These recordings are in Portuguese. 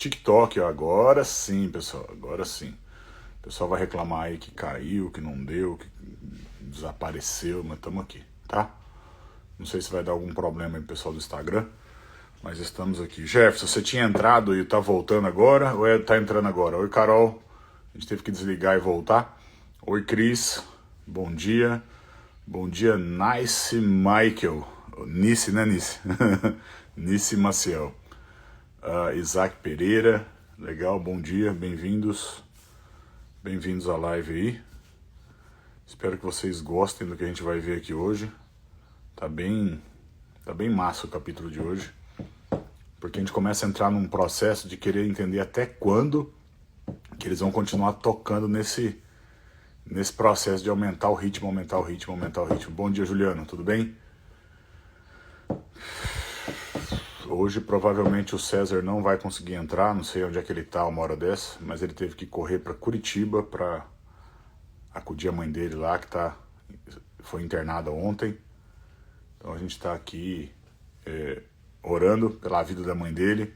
TikTok, ó, agora sim, pessoal, agora sim. O pessoal vai reclamar aí que caiu, que não deu, que desapareceu, mas estamos aqui, tá? Não sei se vai dar algum problema aí pro pessoal do Instagram, mas estamos aqui. Jefferson, você tinha entrado e tá voltando agora, ou tá entrando agora? Oi, Carol, a gente teve que desligar e voltar. Oi, Cris, bom dia. Bom dia, Nice Michael. Nice, né, Nice? Nice Maciel. Isaac Pereira, legal, bom dia, bem-vindos. Bem-vindos à live aí. Espero que vocês gostem do que a gente vai ver aqui hoje. Tá bem massa o capítulo de hoje. Porque a gente começa a entrar num processo de querer entender até quando que eles vão continuar tocando nesse processo de aumentar o ritmo, aumentar o ritmo, aumentar o ritmo. Bom dia, Juliano, tudo bem? Hoje provavelmente o César não vai conseguir entrar, não sei onde é que ele tá uma hora dessa, mas ele teve que correr para Curitiba para acudir a mãe dele lá, que foi internada ontem. Então a gente está aqui orando pela vida da mãe dele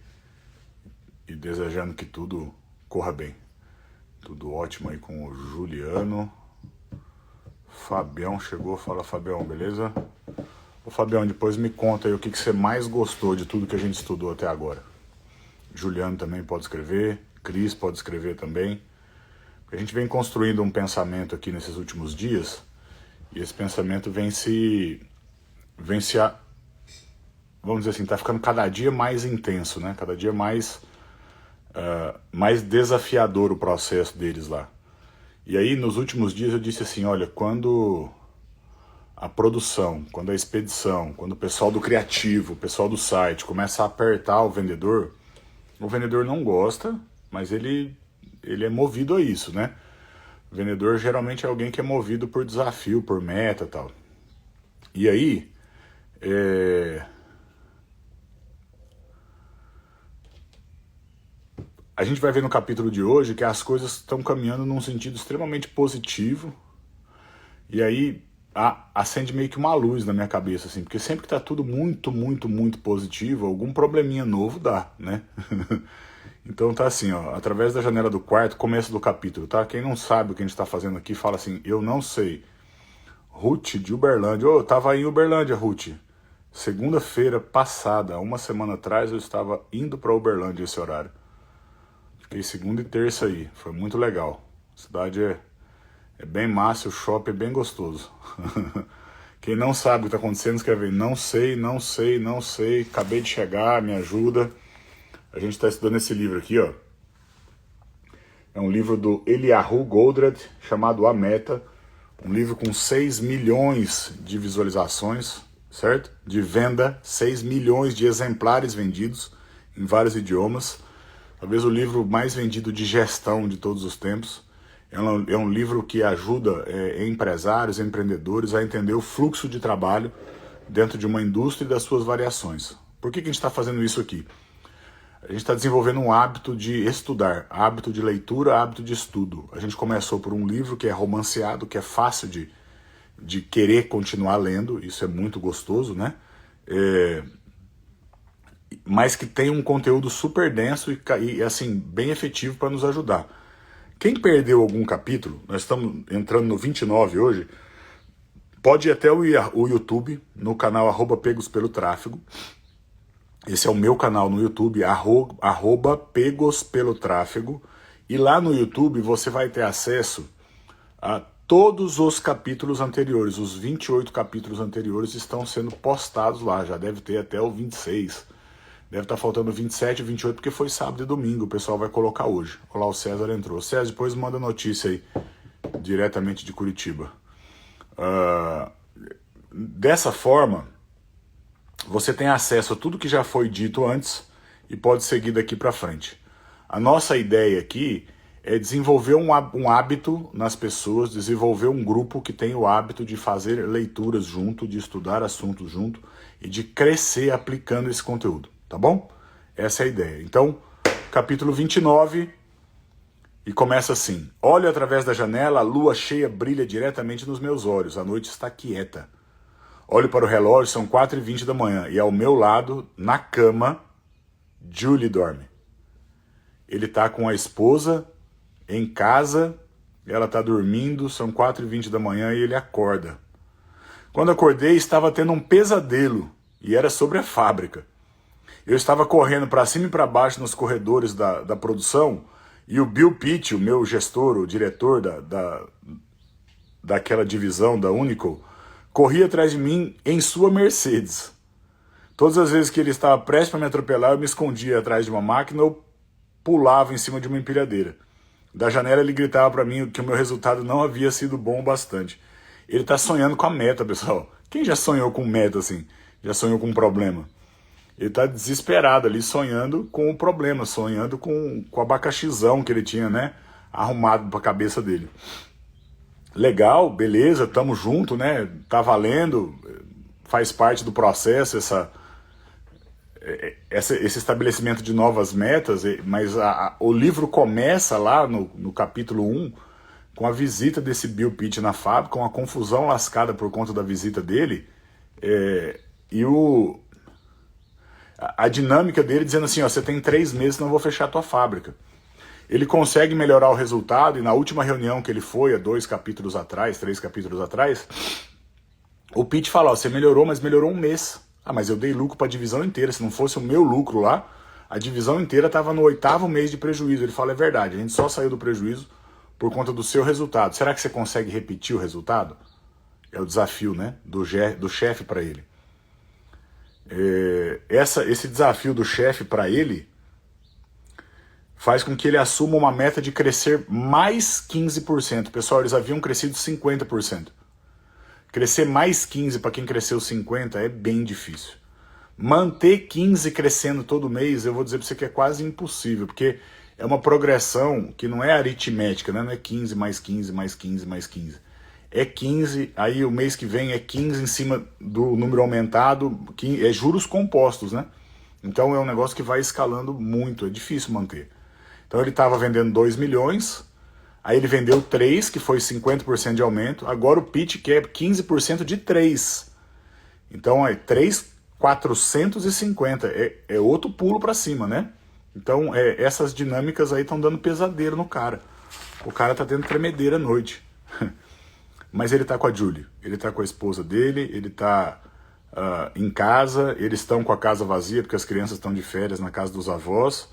e desejando que tudo corra bem. Tudo ótimo aí com o Juliano. Fabião chegou, fala Fabião, beleza? Ô Fabião, depois me conta aí o que você mais gostou de tudo que a gente estudou até agora. Juliano também pode escrever, Cris pode escrever também. A gente vem construindo um pensamento aqui nesses últimos dias, e esse pensamento vamos dizer assim, tá ficando cada dia mais intenso, né? Cada dia mais desafiador o processo deles lá. E aí, nos últimos dias eu disse assim, olha, quando a produção, quando a expedição, quando o pessoal do criativo, o pessoal do site começa a apertar o vendedor não gosta, mas ele é movido a isso, né? O vendedor geralmente é alguém que é movido por desafio, por meta e tal. E aí, a gente vai ver no capítulo de hoje que as coisas estão caminhando num sentido extremamente positivo. E aí acende meio que uma luz na minha cabeça, assim, porque sempre que tá tudo muito, muito, muito positivo, algum probleminha novo dá, né? Então tá assim, ó, através da janela do quarto, começo do capítulo, tá? Quem não sabe o que a gente tá fazendo aqui, fala assim, eu não sei. Ruth de Uberlândia, eu tava em Uberlândia, Ruth. Segunda-feira passada, uma semana atrás, eu estava indo pra Uberlândia esse horário. Fiquei segunda e terça aí, foi muito legal. A cidade é bem massa, o shopping é bem gostoso. Quem não sabe o que está acontecendo, escreve aí, não sei, não sei, não sei, acabei de chegar, me ajuda. A gente está estudando esse livro aqui, ó. É um livro do Eliyahu Goldratt, chamado A Meta. Um livro com 6 milhões de visualizações, certo? De venda, 6 milhões de exemplares vendidos em vários idiomas. Talvez o livro mais vendido de gestão de todos os tempos. É um livro que ajuda empresários, empreendedores a entender o fluxo de trabalho dentro de uma indústria e das suas variações. Por que a gente está fazendo isso aqui? A gente está desenvolvendo um hábito de estudar, hábito de leitura, hábito de estudo. A gente começou por um livro que é romanceado, que é fácil de querer continuar lendo, isso é muito gostoso, né? Mas que tem um conteúdo super denso e assim, bem efetivo para nos ajudar. Quem perdeu algum capítulo, nós estamos entrando no 29 hoje, pode ir até o YouTube, no canal @PegosPeloTráfego. Esse é o meu canal no YouTube, @PegosPeloTráfego. E lá no YouTube você vai ter acesso a todos os capítulos anteriores. Os 28 capítulos anteriores estão sendo postados lá, já deve ter até o 26. Deve estar faltando 27 e 28, porque foi sábado e domingo, o pessoal vai colocar hoje. Olha lá, o César entrou. César, depois manda notícia aí, diretamente de Curitiba. Dessa forma, você tem acesso a tudo que já foi dito antes e pode seguir daqui para frente. A nossa ideia aqui é desenvolver um hábito nas pessoas, desenvolver um grupo que tem o hábito de fazer leituras junto, de estudar assuntos junto e de crescer aplicando esse conteúdo. Tá bom? Essa é a ideia. Então, capítulo 29, e começa assim. Olho através da janela, a lua cheia brilha diretamente nos meus olhos. A noite está quieta. Olho para o relógio, são 4h20 da manhã. E ao meu lado, na cama, Julie dorme. ele tá com a esposa em casa, ela tá dormindo, são 4h20 da manhã e ele acorda. Quando acordei, estava tendo um pesadelo, e era sobre a fábrica. Eu estava correndo para cima e para baixo nos corredores da produção, e o Bill Pitt, o meu gestor, o diretor daquela divisão da Unico, corria atrás de mim em sua Mercedes. Todas as vezes que ele estava prestes para me atropelar, eu me escondia atrás de uma máquina ou pulava em cima de uma empilhadeira. Da janela ele gritava para mim que o meu resultado não havia sido bom o bastante. Ele está sonhando com a meta, pessoal. Quem já sonhou com meta assim? Já sonhou com um problema? Ele está desesperado ali, sonhando com o problema, sonhando com o abacaxizão que ele tinha, né, arrumado para a cabeça dele. Legal, beleza, tamo junto, né, tá valendo, faz parte do processo esse estabelecimento de novas metas, mas o livro começa lá no capítulo 1 com a visita desse Bill Pitt na fábrica, com a confusão lascada por conta da visita dele, e a dinâmica dele dizendo assim, ó, você tem 3 meses, não vou fechar a tua fábrica. Ele consegue melhorar o resultado, e na última reunião que ele foi, há 3 capítulos atrás, o Pitt fala, ó, você melhorou, mas melhorou um mês. Ah, mas eu dei lucro para a divisão inteira, se não fosse o meu lucro lá, a divisão inteira estava no 8º mês de prejuízo. Ele fala, é verdade, a gente só saiu do prejuízo por conta do seu resultado. Será que você consegue repetir o resultado? É o desafio, né, do chefe para ele. Esse desafio do chefe para ele faz com que ele assuma uma meta de crescer mais 15%. Pessoal, eles haviam crescido 50%. Crescer mais 15% para quem cresceu 50% é bem difícil. Manter 15% crescendo todo mês, eu vou dizer para você que é quase impossível, porque é uma progressão que não é aritmética, né? Não é 15 mais 15 mais 15 mais 15. É 15, aí o mês que vem é 15 em cima do número aumentado, é juros compostos, né? Então é um negócio que vai escalando muito, é difícil manter. Então ele estava vendendo 2 milhões, aí ele vendeu 3, que foi 50% de aumento, agora o Pitt quer 15% de 3. Então é 3.450, é outro pulo para cima, né? Então essas dinâmicas aí estão dando pesadelo no cara. O cara tá tendo tremedeira à noite. Mas ele tá com a Julie, ele tá com a esposa dele, ele tá em casa, eles estão com a casa vazia porque as crianças estão de férias na casa dos avós.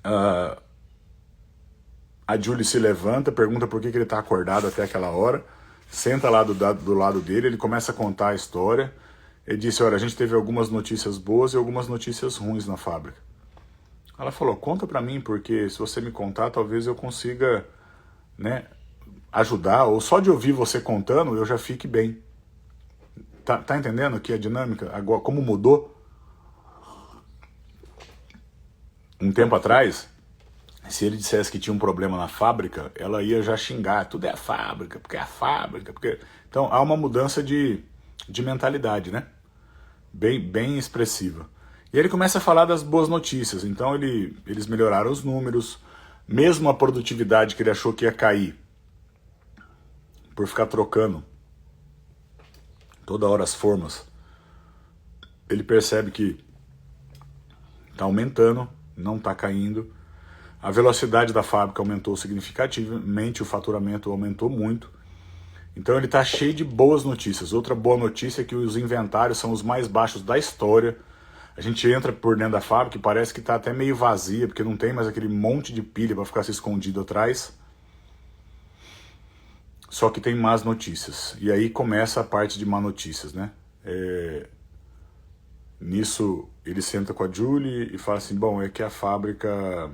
A Julie se levanta, pergunta por que ele tá acordado até aquela hora, senta lá do lado dele, ele começa a contar a história. Ele disse, olha, a gente teve algumas notícias boas e algumas notícias ruins na fábrica. Ela falou, conta pra mim, porque se você me contar, talvez eu consiga, né, ajudar, ou só de ouvir você contando, eu já fique bem. Tá entendendo aqui a dinâmica? Agora, como mudou? Um tempo atrás, se ele dissesse que tinha um problema na fábrica, ela ia já xingar, tudo é a fábrica, porque é a fábrica, porque... Então, há uma mudança de mentalidade, né? Bem expressiva. E ele começa a falar das boas notícias, então eles melhoraram os números, mesmo a produtividade que ele achou que ia cair, por ficar trocando toda hora as formas, ele percebe que está aumentando, não está caindo. A velocidade da fábrica aumentou significativamente, o faturamento aumentou muito. Então ele está cheio de boas notícias. Outra boa notícia é que os inventários são os mais baixos da história. A gente entra por dentro da fábrica e parece que está até meio vazia, porque não tem mais aquele monte de pilha para ficar se escondido atrás. Só que tem más notícias. E aí começa a parte de má notícias, né? Nisso ele senta com a Julie e fala assim, bom, é que a fábrica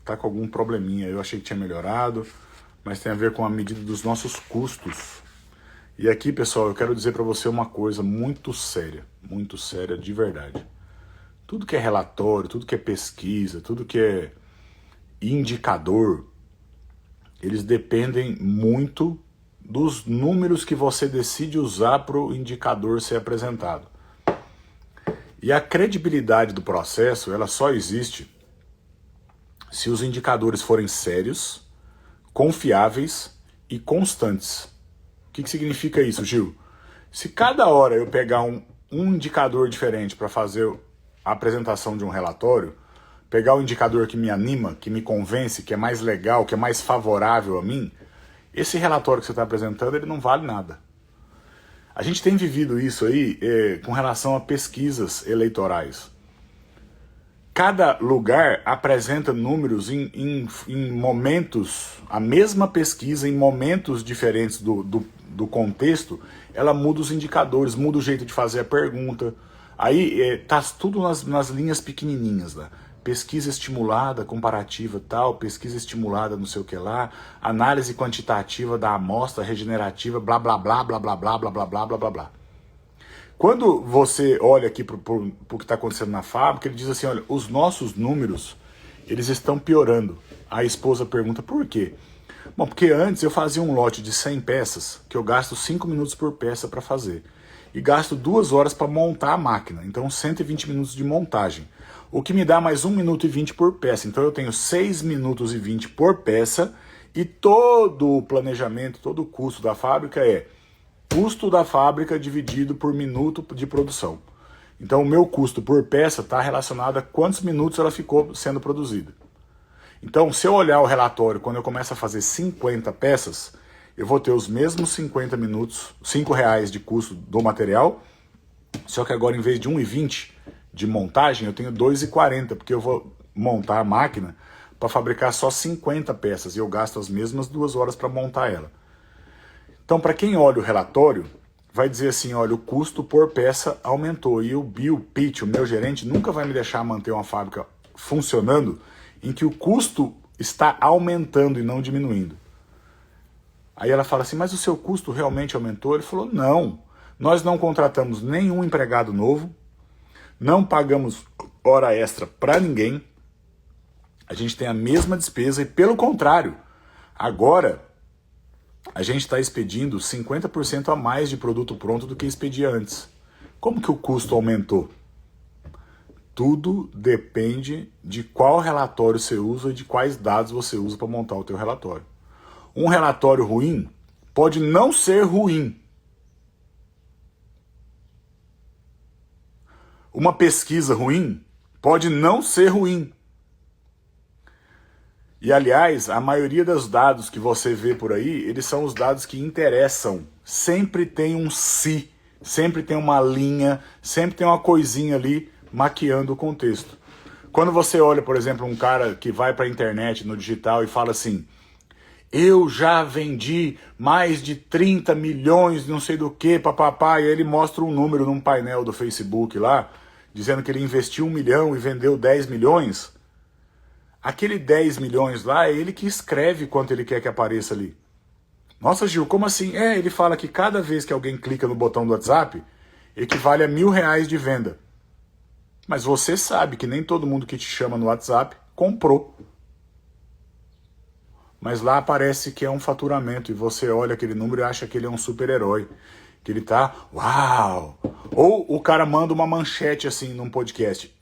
tá com algum probleminha. Eu achei que tinha melhorado, mas tem a ver com a medida dos nossos custos. E aqui, pessoal, eu quero dizer para você uma coisa muito séria de verdade. Tudo que é relatório, tudo que é pesquisa, tudo que é indicador, eles dependem muito dos números que você decide usar para o indicador ser apresentado. E a credibilidade do processo, ela só existe se os indicadores forem sérios, confiáveis e constantes. O que significa isso, Gil? Se cada hora eu pegar um indicador diferente para fazer a apresentação de um relatório, pegar o indicador que me anima, que me convence, que é mais legal, que é mais favorável a mim, esse relatório que você está apresentando, ele não vale nada. A gente tem vivido isso aí com relação a pesquisas eleitorais. Cada lugar apresenta números em momentos, a mesma pesquisa em momentos diferentes do contexto, ela muda os indicadores, muda o jeito de fazer a pergunta. Aí tá tudo nas linhas pequenininhas, né? Pesquisa estimulada, comparativa tal, pesquisa estimulada não sei o que lá, análise quantitativa da amostra regenerativa, blá blá blá blá blá blá blá blá blá blá blá blá. Quando você olha aqui para o que está acontecendo na fábrica, ele diz assim, olha, os nossos números, eles estão piorando. A esposa pergunta, por quê? Bom, porque antes eu fazia um lote de 100 peças, que eu gasto 5 minutos por peça para fazer. E gasto 2 horas para montar a máquina, então 120 minutos de montagem. O que me dá mais 1 minuto e 20 por peça. Então eu tenho 6 minutos e 20 por peça, e todo o planejamento, todo o custo da fábrica é custo da fábrica dividido por minuto de produção. Então o meu custo por peça está relacionado a quantos minutos ela ficou sendo produzida. Então se eu olhar o relatório, quando eu começo a fazer 50 peças, eu vou ter os mesmos 50 minutos, R$5 de custo do material, só que agora em vez de 1,20 de montagem, eu tenho 2,40, porque eu vou montar a máquina para fabricar só 50 peças e eu gasto as mesmas 2 horas para montar ela. Então, para quem olha o relatório, vai dizer assim, olha, o custo por peça aumentou. E o Bill Pitt, o meu gerente, nunca vai me deixar manter uma fábrica funcionando em que o custo está aumentando e não diminuindo. Aí ela fala assim, mas o seu custo realmente aumentou? Ele falou, não, nós não contratamos nenhum empregado novo, não pagamos hora extra para ninguém, a gente tem a mesma despesa e, pelo contrário, agora a gente está expedindo 50% a mais de produto pronto do que expedia antes. Como que o custo aumentou? Tudo depende de qual relatório você usa e de quais dados você usa para montar o teu relatório. Um relatório ruim pode não ser ruim. Uma pesquisa ruim pode não ser ruim. E, aliás, a maioria dos dados que você vê por aí, eles são os dados que interessam. Sempre tem um se, sempre tem uma linha, sempre tem uma coisinha ali maquiando o contexto. Quando você olha, por exemplo, um cara que vai para a internet, no digital, e fala assim, eu já vendi mais de 30 milhões, não sei do que, papapá, e aí ele mostra um número num painel do Facebook lá, dizendo que ele investiu 1 milhão e vendeu 10 milhões... Aquele 10 milhões lá é ele que escreve quanto ele quer que apareça ali. Nossa, Gil, como assim? Ele fala que cada vez que alguém clica no botão do WhatsApp, equivale a R$1.000 de venda. Mas você sabe que nem todo mundo que te chama no WhatsApp comprou. Mas lá aparece que é um faturamento e você olha aquele número e acha que ele é um super-herói. Que ele tá, uau! Ou o cara manda uma manchete assim num podcast.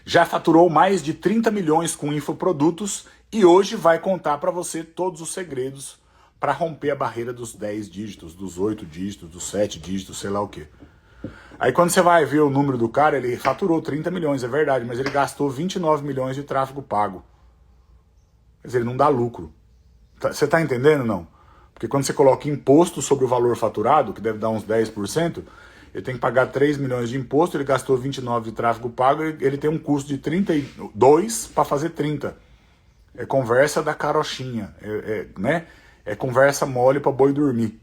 Já faturou mais de 30 milhões com infoprodutos e hoje vai contar para você todos os segredos para romper a barreira dos 10 dígitos, dos 8 dígitos, dos 7 dígitos, sei lá o quê. Aí quando você vai ver o número do cara, ele faturou 30 milhões, é verdade, mas ele gastou 29 milhões de tráfego pago. Quer dizer, ele não dá lucro. Você tá entendendo, não? Porque quando você coloca imposto sobre o valor faturado, que deve dar uns 10%, ele tem que pagar 3 milhões de imposto, ele gastou 29 de tráfego pago, ele tem um custo de 32 para fazer 30. É conversa da carochinha, né? É conversa mole para boi dormir.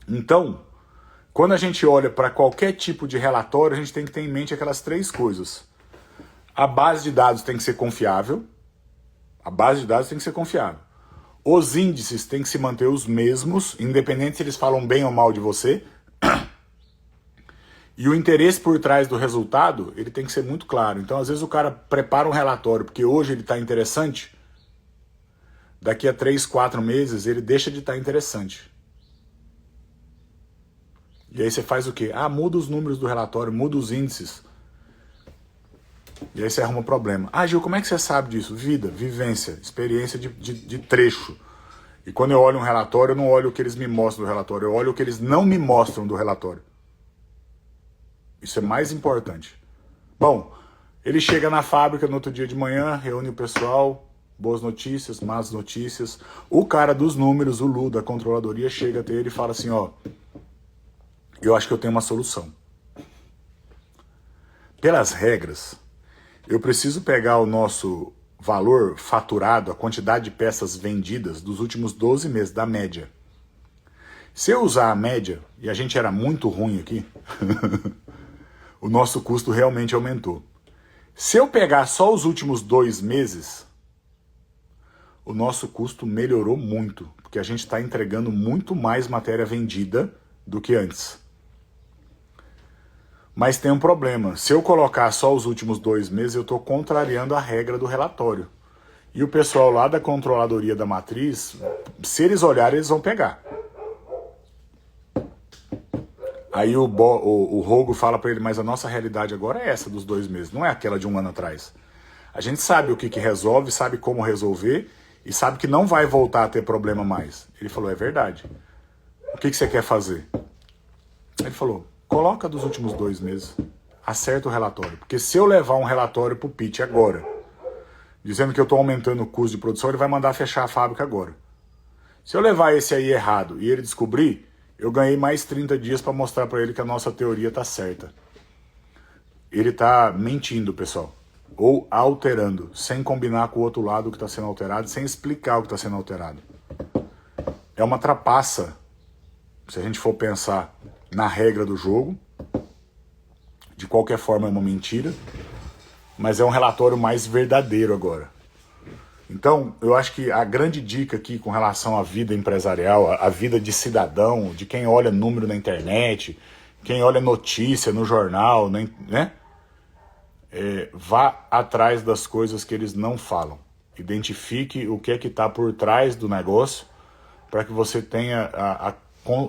Então, quando a gente olha para qualquer tipo de relatório, a gente tem que ter em mente aquelas 3 coisas. A base de dados tem que ser confiável. A base de dados tem que ser confiável. Os índices têm que se manter os mesmos, independente se eles falam bem ou mal de você. E o interesse por trás do resultado, ele tem que ser muito claro. Então, às vezes o cara prepara um relatório porque hoje ele está interessante, daqui a 3, 4 meses ele deixa de estar interessante. E aí você faz o quê? Muda os números do relatório, muda os índices. E aí você arruma um problema. Gil, como é que você sabe disso? Vida, vivência, experiência de trecho. E quando eu olho um relatório, eu não olho o que eles me mostram do relatório, eu olho o que eles não me mostram do relatório. Isso é mais importante. Bom, Ele chega na fábrica no outro dia de manhã, reúne o pessoal, boas notícias, más notícias. O cara dos números, o Lu, da controladoria, chega até ele e fala assim, ó, eu acho que eu tenho uma solução. Pelas regras, eu preciso pegar o nosso valor faturado, a quantidade de peças vendidas dos últimos 12 meses, da média. Se eu usar a média, e a gente era muito ruim aqui, o nosso custo realmente aumentou. Se eu pegar só os últimos 2 meses, o nosso custo melhorou muito, porque a gente está entregando muito mais matéria vendida do que antes. Mas tem um problema, se eu colocar só os últimos 2 meses, eu estou contrariando a regra do relatório. E o pessoal lá da controladoria da matriz, se eles olharem, eles vão pegar. Aí o Rogo fala para ele, mas a nossa realidade agora é essa dos 2 meses, não é aquela de 1 ano atrás. A gente sabe o que resolve, sabe como resolver e sabe que não vai voltar a ter problema mais. Ele falou, é verdade. O que você quer fazer? Ele falou, coloca dos últimos 2 meses, acerta o relatório. Porque se eu levar um relatório pro Pete agora, dizendo que eu estou aumentando o custo de produção, ele vai mandar fechar a fábrica agora. Se eu levar esse aí errado e ele descobrir, eu ganhei mais 30 dias para mostrar para ele que a nossa teoria está certa. Ele está mentindo, pessoal. Ou alterando, sem combinar com o outro lado o que está sendo alterado, sem explicar o que está sendo alterado. É uma trapaça, se a gente for pensar na regra do jogo. De qualquer forma é uma mentira, mas é um relatório mais verdadeiro agora. Então, eu acho que a grande dica aqui com relação à vida empresarial, a vida de cidadão, de quem olha número na internet, quem olha notícia no jornal, né? Vá atrás das coisas que eles não falam. Identifique o que é que está por trás do negócio para que você tenha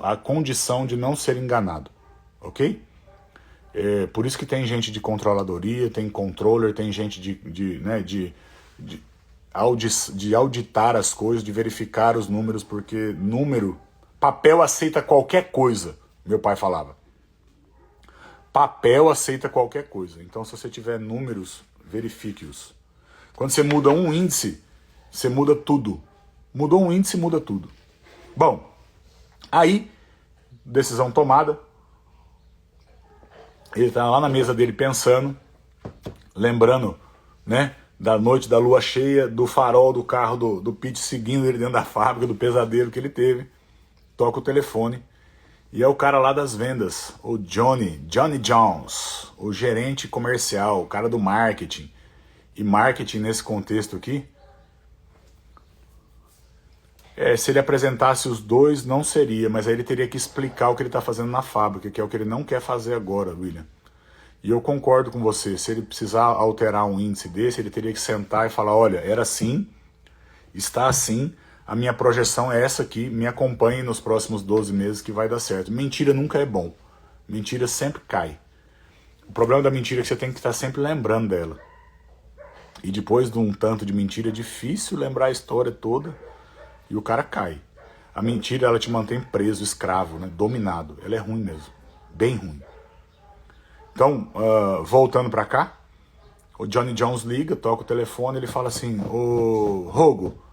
a condição de não ser enganado, ok? Por isso que tem gente de controladoria, tem controller, tem gente de auditar as coisas, de verificar os números, porque papel aceita qualquer coisa, meu pai falava. Papel aceita qualquer coisa. Então, se você tiver números, verifique-os. Quando você muda um índice, você muda tudo. Mudou um índice, muda tudo. Bom, aí, decisão tomada. Ele tá lá na mesa dele pensando, lembrando, né, da noite da lua cheia, do farol do carro do Pete seguindo ele dentro da fábrica, do pesadelo que ele teve. Toca o telefone. E é o cara lá das vendas, o Johnny Jones, o gerente comercial, o cara do marketing. E marketing nesse contexto aqui, se ele apresentasse os dois, não seria, mas aí ele teria que explicar o que ele está fazendo na fábrica, que é o que ele não quer fazer agora, William. E eu concordo com você, se ele precisar alterar um índice desse, ele teria que sentar e falar, olha, era assim, está assim, a minha projeção é essa aqui, me acompanhe nos próximos 12 meses que vai dar certo. Mentira nunca é bom, mentira sempre cai. O problema da mentira é que você tem que estar sempre lembrando dela. E depois de um tanto de mentira, é difícil lembrar a história toda e o cara cai. A mentira, ela te mantém preso, escravo, né? Dominado. Ela é ruim mesmo, bem ruim. Então, voltando pra cá, o Johnny Jones liga, toca o telefone, ele fala assim, ô Rogo,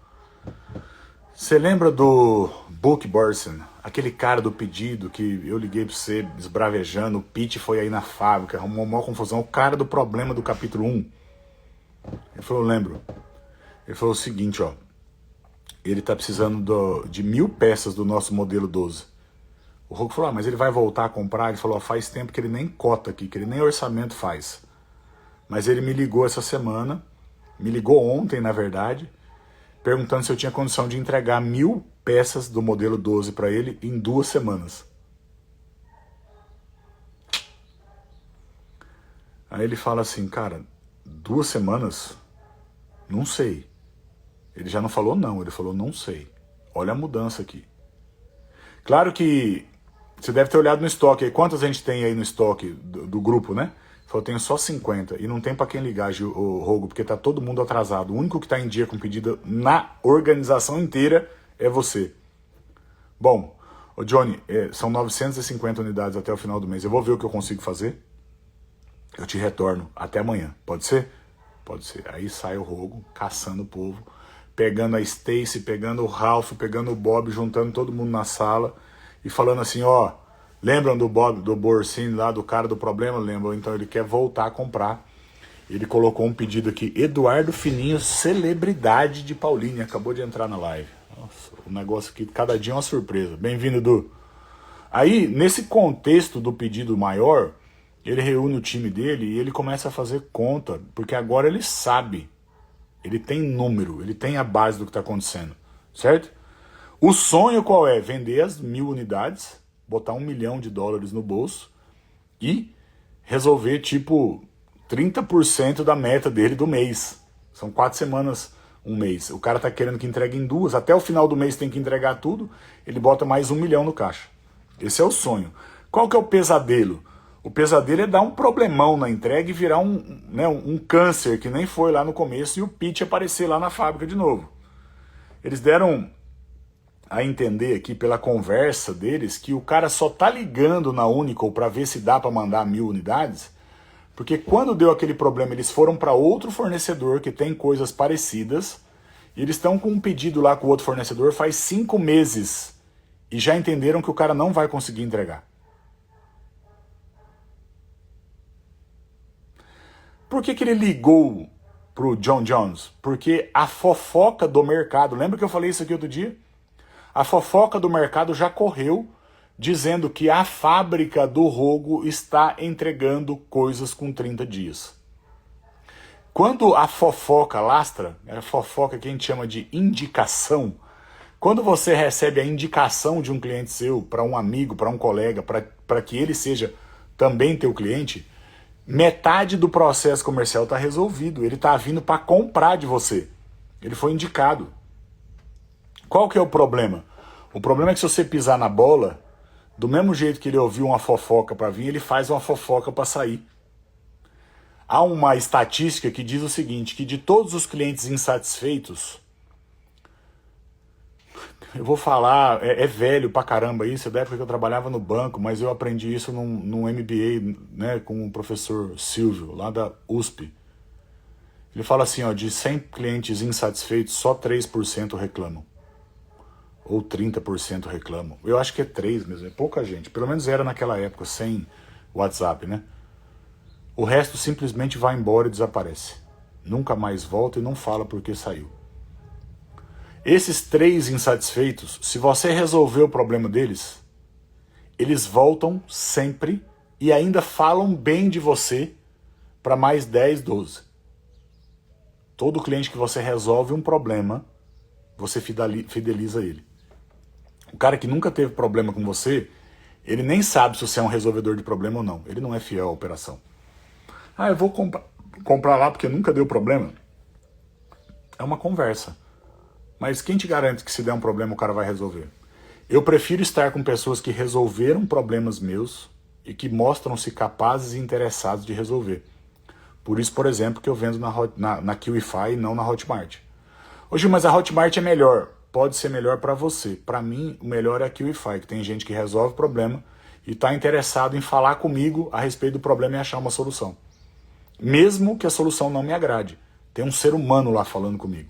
você lembra do Buck Burson, aquele cara do pedido que eu liguei pra você esbravejando, o Pete foi aí na fábrica, arrumou uma confusão, o cara do problema do capítulo 1? Ele falou, lembro. Ele falou o seguinte, ó, ele tá precisando de 1000 peças do nosso modelo 12. O Rogo falou, mas ele vai voltar a comprar? Ele falou, faz tempo que ele nem cota aqui, que ele nem orçamento faz. Mas ele me ligou essa semana, me ligou ontem, na verdade, perguntando se eu tinha condição de entregar 1000 peças do modelo 12 para ele em 2 semanas. Aí ele fala assim, cara, 2 semanas? Não sei. Ele já não falou não, ele falou não sei. Olha a mudança aqui. Claro que você deve ter olhado no estoque aí. Quantas a gente tem aí no estoque do grupo, né? Eu tenho só 50 e não tem para quem ligar, o Rogo, porque tá todo mundo atrasado. O único que tá em dia com pedido na organização inteira é você. Bom, Johnny, são 950 unidades até o final do mês. Eu vou ver o que eu consigo fazer. Eu te retorno até amanhã, pode ser? Pode ser. Aí sai o Rogo, caçando o povo, pegando a Stacy, pegando o Ralph, pegando o Bob, juntando todo mundo na sala e falando assim, ó, lembram do Bob, do Borsini lá, do cara do problema? Lembram? Então ele quer voltar a comprar. Ele colocou um pedido aqui, Eduardo Fininho, celebridade de Paulínia, acabou de entrar na live. Nossa, o negócio aqui, cada dia é uma surpresa. Bem-vindo, Edu. Aí, nesse contexto do pedido maior, ele reúne o time dele e ele começa a fazer conta, porque agora ele sabe, ele tem número, ele tem a base do que está acontecendo, certo? O sonho qual é? Vender as 1.000 unidades, botar $1 milhão no bolso e resolver, tipo, 30% da meta dele do mês. São 4 semanas, um mês. O cara tá querendo que entregue em 2, até o final do mês tem que entregar tudo, ele bota mais $1 milhão no caixa. Esse é o sonho. Qual que é o pesadelo? O pesadelo é dar um problemão na entrega e virar um câncer, que nem foi lá no começo, e o pitch aparecer lá na fábrica de novo. Eles deram a entender aqui pela conversa deles que o cara só tá ligando na Unicol para ver se dá para mandar 1.000 unidades, porque quando deu aquele problema eles foram para outro fornecedor que tem coisas parecidas, e eles estão com um pedido lá com o outro fornecedor faz 5 meses, e já entenderam que o cara não vai conseguir entregar. Por que ele ligou pro John Jones? Porque a fofoca do mercado, lembra que eu falei isso aqui outro dia? A fofoca do mercado já correu dizendo que a fábrica do Rogo está entregando coisas com 30 dias. Quando a fofoca lastra, é a fofoca que a gente chama de indicação, quando você recebe a indicação de um cliente seu para um amigo, para um colega, para que ele seja também teu cliente, metade do processo comercial está resolvido. Ele está vindo para comprar de você. Ele foi indicado. Qual que é o problema? O problema é que se você pisar na bola, do mesmo jeito que ele ouviu uma fofoca para vir, ele faz uma fofoca para sair. Há uma estatística que diz o seguinte, que de todos os clientes insatisfeitos, eu vou falar, é velho pra caramba isso, é da época que eu trabalhava no banco, mas eu aprendi isso num MBA, né, com o professor Silvio, lá da USP. Ele fala assim, ó, de 100 clientes insatisfeitos, só 3% reclamam. Ou 30% reclamam. Eu acho que é 3 mesmo, é pouca gente. Pelo menos era naquela época, sem WhatsApp, né? O resto simplesmente vai embora e desaparece. Nunca mais volta e não fala porque saiu. Esses 3 insatisfeitos, se você resolver o problema deles, eles voltam sempre e ainda falam bem de você para mais 10, 12. Todo cliente que você resolve um problema, você fideliza ele. O cara que nunca teve problema com você, ele nem sabe se você é um resolvedor de problema ou não. Ele não é fiel à operação. Ah, eu vou comprar lá porque nunca deu problema. É uma conversa. Mas quem te garante que se der um problema o cara vai resolver? Eu prefiro estar com pessoas que resolveram problemas meus e que mostram-se capazes e interessados de resolver. Por isso, por exemplo, que eu vendo na QIFI e não na Hotmart. Hoje, mas a Hotmart é melhor. Pode ser melhor para você. Para mim, o melhor é a QIFI, que tem gente que resolve o problema e está interessado em falar comigo a respeito do problema e achar uma solução. Mesmo que a solução não me agrade. Tem um ser humano lá falando comigo.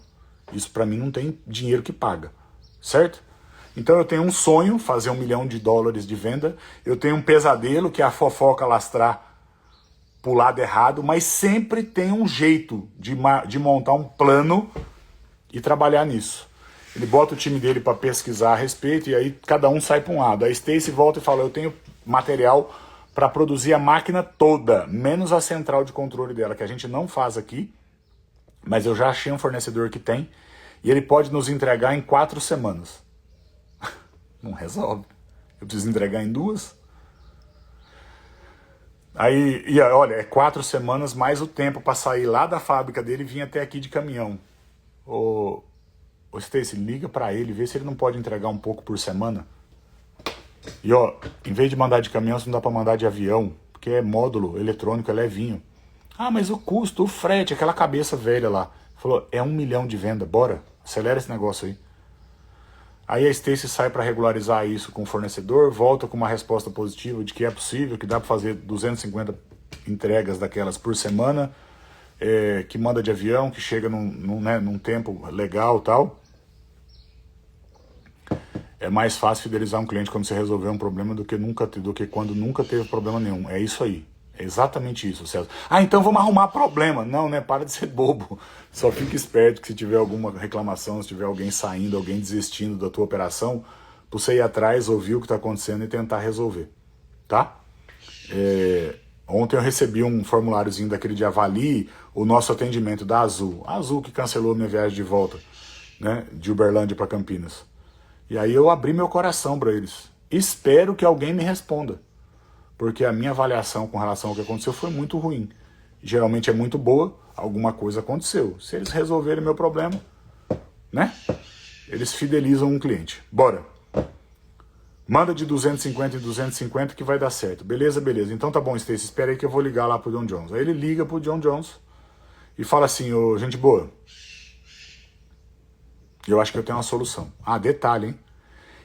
Isso para mim não tem dinheiro que paga, certo? Então eu tenho um sonho, fazer $1 milhão de venda, eu tenho um pesadelo, que é a fofoca lastrar pro lado errado, mas sempre tem um jeito de montar um plano e trabalhar nisso. Ele bota o time dele para pesquisar a respeito e aí cada um sai para um lado. A Stacy volta e fala, eu tenho material para produzir a máquina toda, menos a central de controle dela, que a gente não faz aqui, mas eu já achei um fornecedor que tem, e ele pode nos entregar em 4 semanas. Não resolve. Eu preciso entregar em 2. Aí, e olha, é 4 semanas mais o tempo para sair lá da fábrica dele e vir até aqui de caminhão. Ô Stacy, liga para ele, vê se ele não pode entregar um pouco por semana. E ó, em vez de mandar de caminhão, não dá para mandar de avião, porque é módulo eletrônico, é levinho. Ah, mas o custo, o frete, aquela cabeça velha lá. Falou, é $1 milhão de venda, bora, acelera esse negócio aí. Aí a Stacy sai para regularizar isso com o fornecedor, volta com uma resposta positiva de que é possível, que dá para fazer 250 entregas daquelas por semana, que manda de avião, que chega num tempo legal e tal. É mais fácil fidelizar um cliente quando você resolver um problema do que quando nunca teve problema nenhum. É isso aí. É exatamente isso, Celso. Ah, então vamos arrumar problema. Não, né? Para de ser bobo. Só fique esperto que se tiver alguma reclamação, se tiver alguém saindo, alguém desistindo da tua operação, você ir atrás, ouvir o que está acontecendo e tentar resolver. Tá? Ontem eu recebi um formuláriozinho daquele de avalie o nosso atendimento da Azul. A Azul que cancelou minha viagem de volta, né? De Uberlândia para Campinas. E aí eu abri meu coração para eles. Espero que alguém me responda. Porque a minha avaliação com relação ao que aconteceu foi muito ruim. Geralmente é muito boa, alguma coisa aconteceu. Se eles resolverem meu problema, né? Eles fidelizam um cliente. Bora. Manda de 250 em 250 que vai dar certo. Beleza, beleza. Então tá bom, Stacy, espera aí que eu vou ligar lá pro John Jones. Aí ele liga pro John Jones e fala assim, ô, gente boa, eu acho que eu tenho uma solução. Ah, detalhe, hein?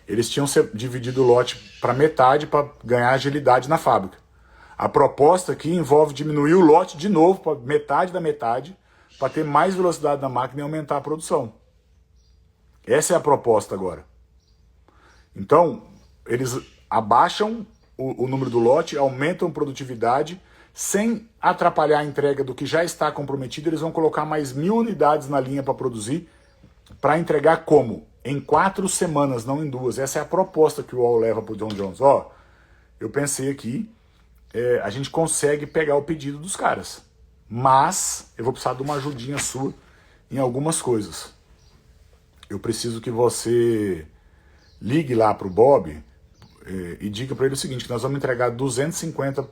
Eles tinham dividido o lote para metade para ganhar agilidade na fábrica. A proposta aqui envolve diminuir o lote de novo para metade da metade, para ter mais velocidade na máquina e aumentar a produção. Essa é a proposta agora. Então, eles abaixam o número do lote, aumentam a produtividade, sem atrapalhar a entrega do que já está comprometido, eles vão colocar mais 1.000 unidades na linha para produzir, para entregar como? Em 4 semanas, não em 2. Essa é a proposta que o UOL leva para o John Jones. Ó, eu pensei aqui, a gente consegue pegar o pedido dos caras, mas eu vou precisar de uma ajudinha sua em algumas coisas. Eu preciso que você ligue lá para o Bob e diga para ele o seguinte, que nós vamos entregar 250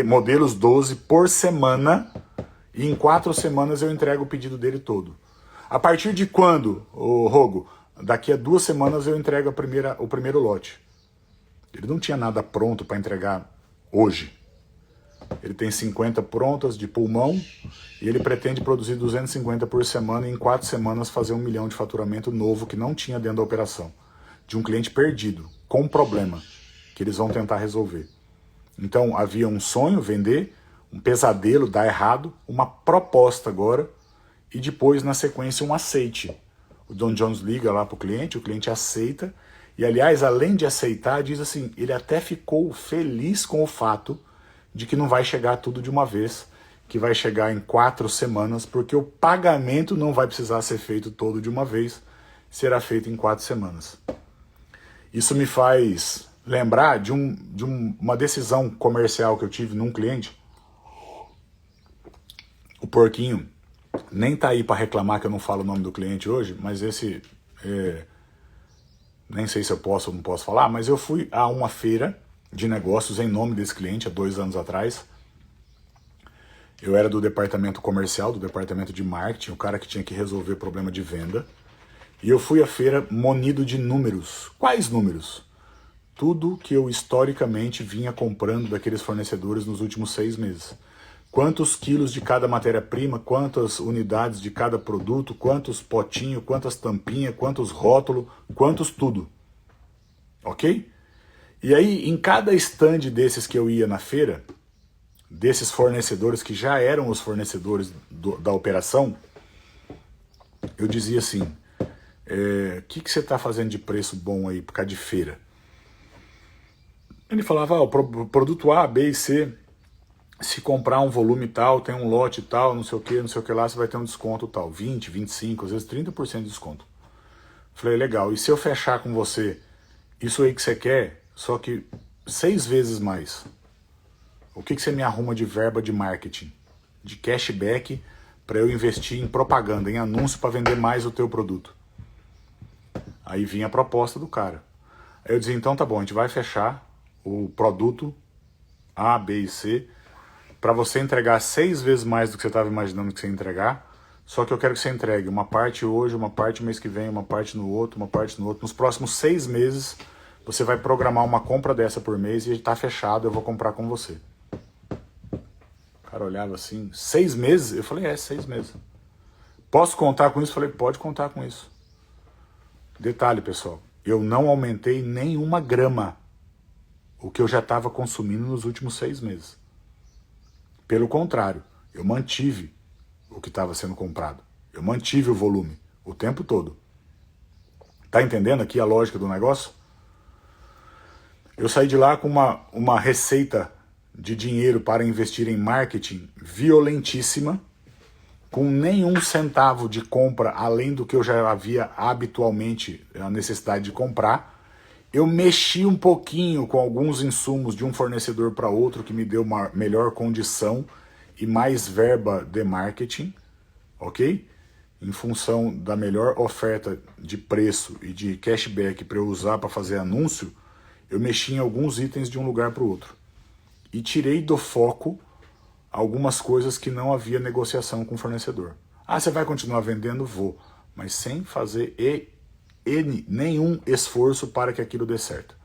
modelos 12 por semana e em 4 semanas eu entrego o pedido dele todo. A partir de quando, Rogo? Daqui a 2 semanas eu entrego o primeiro lote. Ele não tinha nada pronto para entregar hoje. Ele tem 50 prontas de pulmão e ele pretende produzir 250 por semana e em 4 semanas fazer 1 milhão de faturamento novo que não tinha dentro da operação. De um cliente perdido, com um problema, que eles vão tentar resolver. Então havia um sonho, vender, um pesadelo, dar errado, uma proposta agora, e depois, na sequência, um aceite. O John Jones liga lá para o cliente aceita, e aliás, além de aceitar, diz assim, ele até ficou feliz com o fato de que não vai chegar tudo de uma vez, que vai chegar em 4 semanas, porque o pagamento não vai precisar ser feito todo de uma vez, será feito em 4 semanas. Isso me faz lembrar de uma decisão comercial que eu tive num cliente. O Porquinho nem tá aí para reclamar que eu não falo o nome do cliente hoje, mas esse, nem sei se eu posso ou não posso falar, mas eu fui a uma feira de negócios em nome desse cliente há 2 anos atrás. Eu era do departamento comercial, do departamento de marketing, o cara que tinha que resolver problema de venda. E eu fui à feira munido de números. Quais números? Tudo que eu historicamente vinha comprando daqueles fornecedores nos últimos 6 meses. Quantos quilos de cada matéria-prima, quantas unidades de cada produto, quantos potinhos, quantas tampinhas, quantos rótulos, quantos tudo. Ok? E aí, em cada stand desses que eu ia na feira, desses fornecedores que já eram os fornecedores da operação, eu dizia assim, que você está fazendo de preço bom aí por causa de feira? Ele falava, o produto A, B e C, se comprar um volume tal, tem um lote tal, não sei o que lá, você vai ter um desconto tal, 20, 25, às vezes 30% de desconto. Falei, legal, e se eu fechar com você isso aí que você quer, só que 6 vezes mais, o que você me arruma de verba de marketing, de cashback, para eu investir em propaganda, em anúncio para vender mais o teu produto? Aí vinha a proposta do cara. Aí eu dizia, então tá bom, a gente vai fechar o produto A, B e C, para você entregar 6 vezes mais do que você estava imaginando que você ia entregar, só que eu quero que você entregue uma parte hoje, uma parte mês que vem, uma parte no outro, uma parte no outro. Nos próximos 6 meses, você vai programar uma compra dessa por mês e está fechado, eu vou comprar com você. O cara olhava assim, 6 meses? Eu falei, 6 meses. Posso contar com isso? Eu falei, pode contar com isso. Detalhe, pessoal, eu não aumentei nem 1 grama o que eu já estava consumindo nos últimos 6 meses. Pelo contrário, eu mantive o que estava sendo comprado. Eu mantive o volume o tempo todo. Tá entendendo aqui a lógica do negócio? Eu saí de lá com uma receita de dinheiro para investir em marketing violentíssima, com nenhum centavo de compra além do que eu já havia habitualmente a necessidade de comprar. Eu mexi um pouquinho com alguns insumos de um fornecedor para outro que me deu uma melhor condição e mais verba de marketing, ok? Em função da melhor oferta de preço e de cashback para eu usar para fazer anúncio, eu mexi em alguns itens de um lugar para o outro. E tirei do foco algumas coisas que não havia negociação com o fornecedor. Ah, você vai continuar vendendo? Vou. Mas sem fazer nenhum esforço para que aquilo dê certo.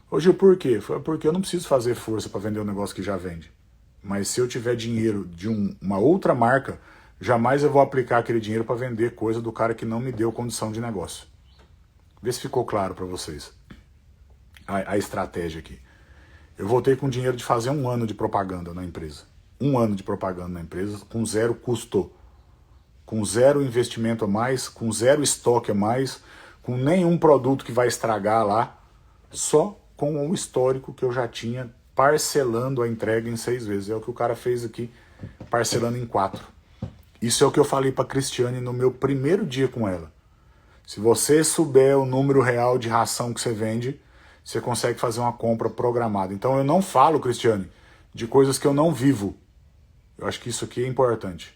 Hoje, por quê? Foi porque eu não preciso fazer força para vender um negócio que já vende. Mas se eu tiver dinheiro de uma outra marca, jamais eu vou aplicar aquele dinheiro para vender coisa do cara que não me deu condição de negócio. Vê se ficou claro para vocês a estratégia aqui. Eu voltei com dinheiro de fazer 1 ano de propaganda na empresa. 1 ano de propaganda na empresa com 0 custo. Com 0 investimento a mais, com 0 estoque a mais, com nenhum produto que vai estragar lá, só com o histórico que eu já tinha parcelando a entrega em 6 vezes. É o que o cara fez aqui, parcelando em 4. Isso é o que eu falei para a Cristiane no meu primeiro dia com ela. Se você souber o número real de ração que você vende, você consegue fazer uma compra programada. Então eu não falo, Cristiane, de coisas que eu não vivo. Eu acho que isso aqui é importante.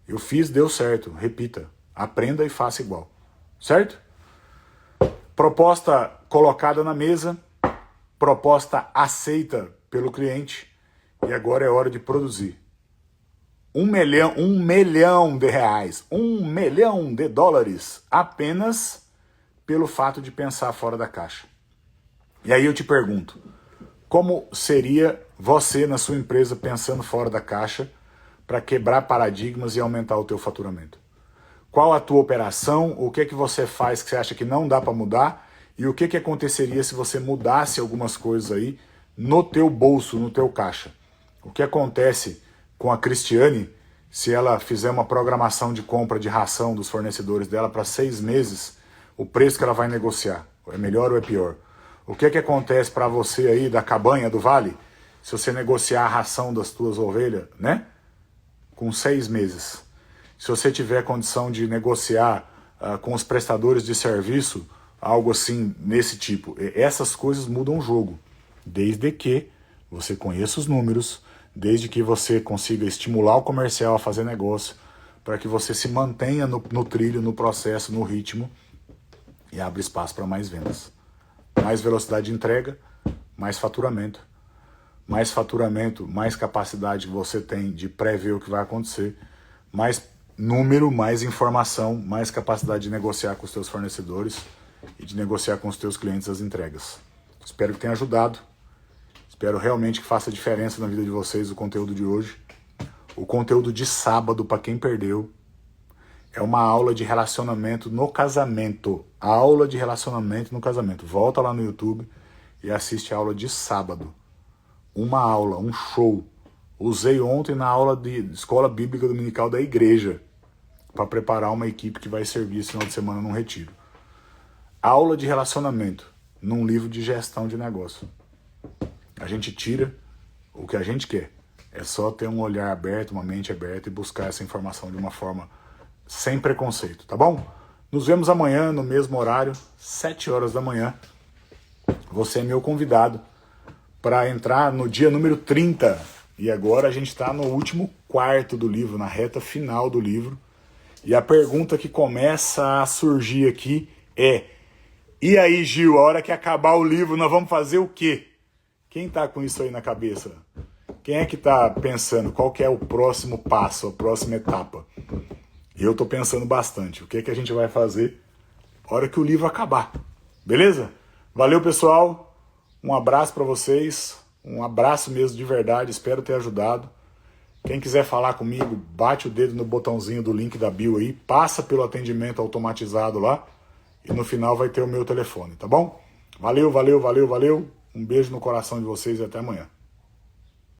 Eu fiz, deu certo. Repita. Aprenda e faça igual. Certo? Proposta colocada na mesa. Proposta aceita pelo cliente. E agora é hora de produzir. 1 milhão de reais. 1 milhão de dólares. Apenas pelo fato de pensar fora da caixa. E aí eu te pergunto, como seria você na sua empresa pensando fora da caixa para quebrar paradigmas e aumentar o teu faturamento? Qual a tua operação? O que é que você faz que você acha que não dá para mudar? E o que que aconteceria se você mudasse algumas coisas aí no teu bolso, no teu caixa? O que acontece com a Cristiane se ela fizer uma programação de compra de ração dos fornecedores dela para 6 meses, o preço que ela vai negociar? É melhor ou é pior? O que que acontece para você aí da cabanha do vale, se você negociar a ração das tuas ovelhas, né? Com 6 meses. Se você tiver condição de negociar com os prestadores de serviço, algo assim, nesse tipo. Essas coisas mudam o jogo. Desde que você conheça os números, desde que você consiga estimular o comercial a fazer negócio, para que você se mantenha no trilho, no processo, no ritmo, e abra espaço para mais vendas. Mais velocidade de entrega, mais faturamento. Mais faturamento, mais capacidade que você tem de prever o que vai acontecer. Mais número, mais informação, mais capacidade de negociar com os teus fornecedores e de negociar com os teus clientes as entregas. Espero que tenha ajudado. Espero realmente que faça diferença na vida de vocês o conteúdo de hoje. O conteúdo de sábado, para quem perdeu, é uma aula de relacionamento no casamento. Aula de relacionamento no casamento. Volta lá no YouTube e assiste a aula de sábado. Uma aula, um show. Usei ontem na aula de Escola Bíblica Dominical da igreja para preparar uma equipe que vai servir esse final de semana num retiro. Aula de relacionamento num livro de gestão de negócio. A gente tira o que a gente quer. É só ter um olhar aberto, uma mente aberta e buscar essa informação de uma forma sem preconceito, tá bom? Nos vemos amanhã no mesmo horário, 7 horas da manhã. Você é meu convidado para entrar no dia número 30. E agora a gente está no último quarto do livro, na reta final do livro. E a pergunta que começa a surgir aqui é: e aí, Gil, a hora que acabar o livro, nós vamos fazer o quê? Quem tá com isso aí na cabeça? Quem é que tá pensando qual que é o próximo passo, a próxima etapa? Eu tô pensando bastante. O que é que a gente vai fazer a hora que o livro acabar? Beleza? Valeu, pessoal. Um abraço para vocês. Um abraço mesmo de verdade. Espero ter ajudado. Quem quiser falar comigo, bate o dedo no botãozinho do link da bio aí. Passa pelo atendimento automatizado lá. E no final vai ter o meu telefone, tá bom? Valeu, valeu, valeu, valeu. Um beijo no coração de vocês e até amanhã.